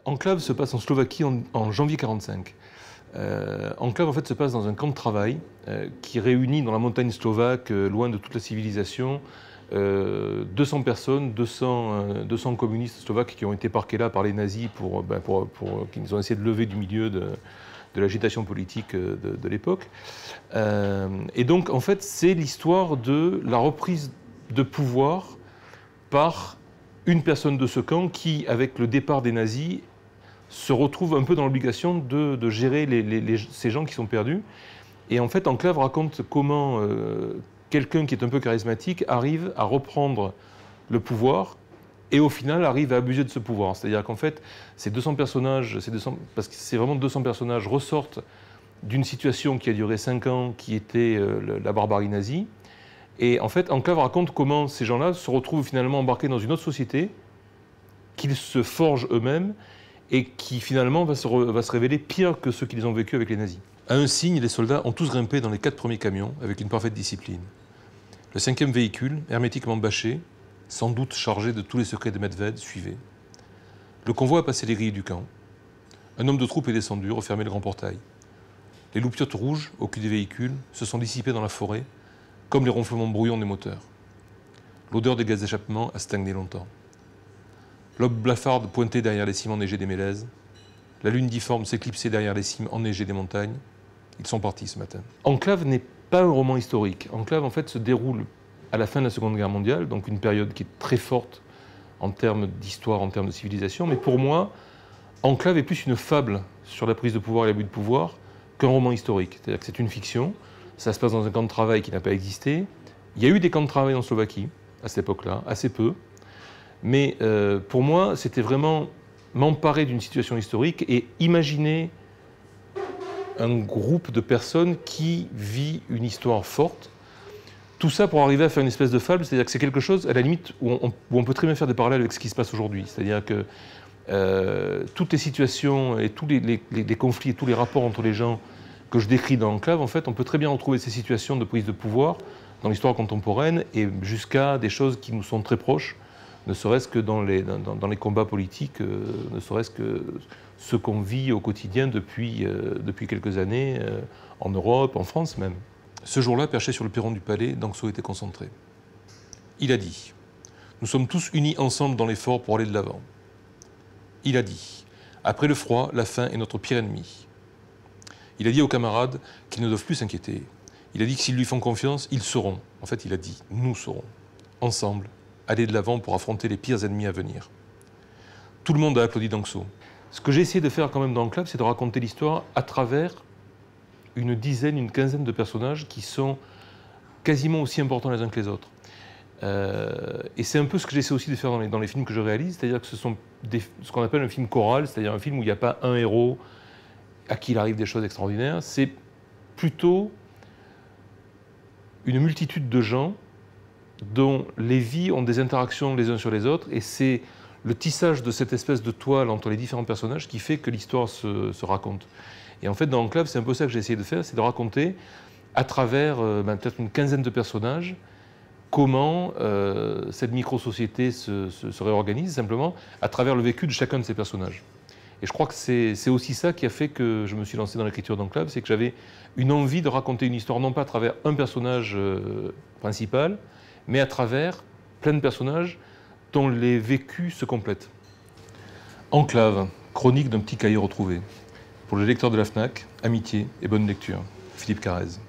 Enclave se passe en Slovaquie en janvier 1945. Enclave en fait se passe dans un camp de travail qui réunit dans la montagne slovaque, loin de toute la civilisation, 200 personnes, 200 communistes slovaques qui ont été parqués là par les nazis qu'ils ont essayé de lever du milieu de l'agitation politique de l'époque. Et donc en fait c'est l'histoire de la reprise de pouvoir par une personne de ce camp qui, avec le départ des nazis, se retrouve un peu dans l'obligation de gérer ces gens qui sont perdus. Et en fait, Enclave raconte comment quelqu'un qui est un peu charismatique arrive à reprendre le pouvoir et au final arrive à abuser de ce pouvoir. C'est-à-dire qu'en fait, ces 200 personnages, parce que c'est vraiment 200 personnages, ressortent d'une situation qui a duré 5 ans, qui était la barbarie nazie. Et en fait, Enclave raconte comment ces gens-là se retrouvent finalement embarqués dans une autre société, qu'ils se forgent eux-mêmes, et qui finalement va se révéler pire que ceux qu'ils ont vécu avec les nazis. À un signe, les soldats ont tous grimpé dans les 4 premiers camions avec une parfaite discipline. Le 5e véhicule, hermétiquement bâché, sans doute chargé de tous les secrets de Medved, suivait. Le convoi a passé les grilles du camp. Un homme de troupe est descendu, refermé le grand portail. Les loupiottes rouges, au cul des véhicules, se sont dissipées dans la forêt, comme les ronflements brouillons des moteurs. L'odeur des gaz d'échappement a stagné longtemps. L'aube blafarde pointait derrière les cimes enneigées des Mélèzes. La lune difforme s'éclipsait derrière les cimes enneigées des montagnes. Ils sont partis ce matin. Enclave n'est pas un roman historique. Enclave, en fait, se déroule à la fin de la Seconde Guerre mondiale, donc une période qui est très forte en termes d'histoire, en termes de civilisation. Mais pour moi, Enclave est plus une fable sur la prise de pouvoir et l'abus de pouvoir qu'un roman historique. C'est-à-dire que c'est une fiction. Ça se passe dans un camp de travail qui n'a pas existé. Il y a eu des camps de travail en Slovaquie, à cette époque-là, assez peu. Mais pour moi, c'était vraiment m'emparer d'une situation historique et imaginer un groupe de personnes qui vit une histoire forte. Tout ça pour arriver à faire une espèce de fable, c'est-à-dire que c'est quelque chose, à la limite, où on peut très bien faire des parallèles avec ce qui se passe aujourd'hui. C'est-à-dire que toutes les situations et tous les conflits et tous les rapports entre les gens que je décris dans Enclave, en fait, on peut très bien retrouver ces situations de prise de pouvoir dans l'histoire contemporaine et jusqu'à des choses qui nous sont très proches, ne serait-ce que dans les combats politiques, ne serait-ce que ce qu'on vit au quotidien depuis quelques années, en Europe, en France même. Ce jour-là, perché sur le perron du palais, Danxo était concentré. Il a dit « Nous sommes tous unis ensemble dans l'effort pour aller de l'avant. » Il a dit « Après le froid, la faim est notre pire ennemi. » Il a dit aux camarades qu'ils ne doivent plus s'inquiéter. Il a dit que s'ils lui font confiance, ils sauront. En fait, il a dit « Nous saurons. Ensemble, aller de l'avant pour affronter les pires ennemis à venir. » Tout le monde a applaudi Danxo. Ce que j'ai essayé de faire quand même dans Enclave, c'est de raconter l'histoire à travers une dizaine, une quinzaine de personnages qui sont quasiment aussi importants les uns que les autres. Et c'est un peu ce que j'essaie aussi de faire dans les films que je réalise, c'est-à-dire que ce sont ce qu'on appelle un film choral, c'est-à-dire un film où il n'y a pas un héros à qui il arrive des choses extraordinaires, c'est plutôt une multitude de gens dont les vies ont des interactions les uns sur les autres, et c'est le tissage de cette espèce de toile entre les différents personnages qui fait que l'histoire se raconte. Et en fait, dans Enclave, c'est un peu ça que j'ai essayé de faire, c'est de raconter, à travers peut-être une quinzaine de personnages, comment cette micro-société se réorganise, simplement, à travers le vécu de chacun de ces personnages. Et je crois que c'est aussi ça qui a fait que je me suis lancé dans l'écriture d'Enclave, c'est que j'avais une envie de raconter une histoire, non pas à travers un personnage principal, mais à travers plein de personnages dont les vécus se complètent. Enclave, chronique d'un petit cahier retrouvé. Pour le lecteur de la FNAC, amitié et bonne lecture. Philippe Carrez.